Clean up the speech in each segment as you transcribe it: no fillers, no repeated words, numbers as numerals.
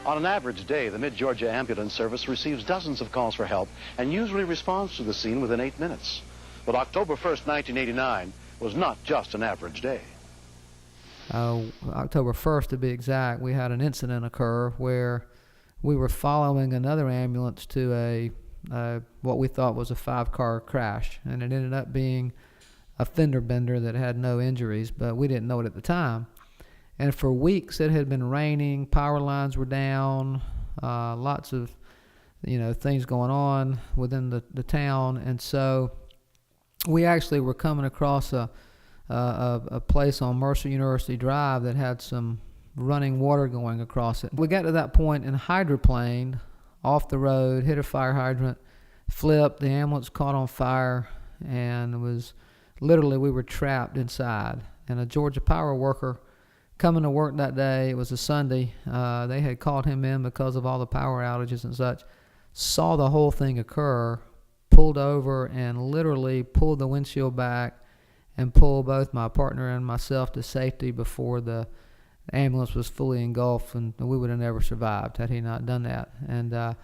On an average day, the Mid-Georgia Ambulance Service receives dozens of calls for help and usually responds to the scene within 8 minutes. But October 1st, 1989 was not just an average day. October 1st to be exact, we had an incident occur where we were following another ambulance to what we thought was a 5-car crash, and it ended up being a fender bender that had no injuries, but we didn't know it at the time. And for weeks it had been raining, power lines were down, lots of things going on within the town, and so we actually were coming across a place on Mercer University Drive that had some running water going across it. We got to that point and hydroplaned off the road, hit a fire hydrant, flipped, the ambulance caught on fire, and we were trapped inside. And a Georgia Power worker coming to work that day, it was a Sunday, they had called him in because of all the power outages and such, saw the whole thing occur, pulled over and literally pulled the windshield back and pulled both my partner and myself to safety before the ambulance was fully engulfed, and we would have never survived had he not done that. And and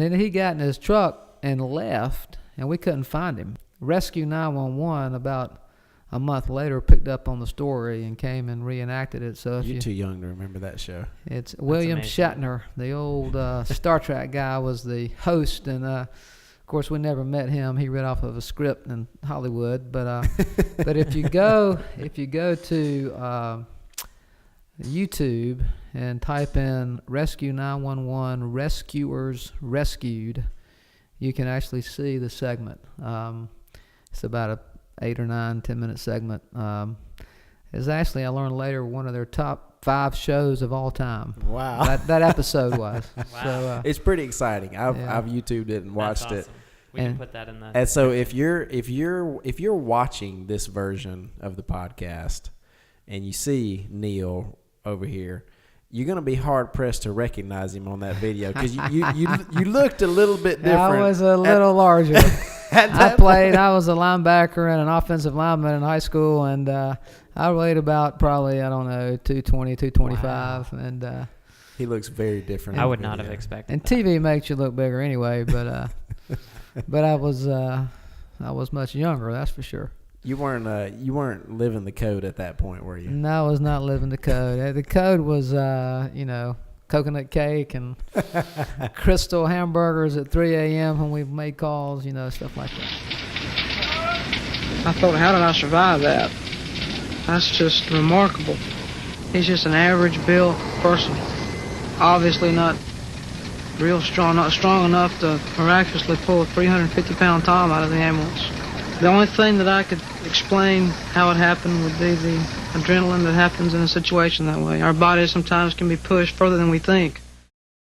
then he got in his truck and left, and we couldn't find him. Rescue 911 about a month later picked up on the story and came and reenacted it. So you're too young to remember that show. It's William Shatner, the old Star Trek guy, was the host, and of course we never met him. He read off of a script in Hollywood. But but if you go to YouTube and type in Rescue 911 Rescuers Rescued, you can actually see the segment. It's about a 8 or 9, 10-minute segment. It's actually, I learned later, one of their top 5 shows of all time. Wow. That episode was. Wow. So, it's pretty exciting. I've YouTubed it and watched That's awesome. We can put that in the. And so if you're watching this version of the podcast and you see Neil over here, you're going to be hard pressed to recognize him on that video because you looked a little bit different. I was a little larger. I was a linebacker and an offensive lineman in high school, and I weighed about probably, 220, 225. Wow. And he looks very different. I would not have expected and that. TV makes you look bigger anyway, but but I was much younger, that's for sure. You weren't living the code at that point, were you? No, I was not living the code. The code was, coconut cake and Crystal hamburgers at 3 a.m. when we made calls, stuff like that. I thought, how did I survive that? That's just remarkable. He's just an average built person. Obviously not real strong, not strong enough to miraculously pull a 350-pound Tom out of the ambulance. The only thing that I could explain how it happened would be the adrenaline that happens in a situation that way. Our bodies sometimes can be pushed further than we think.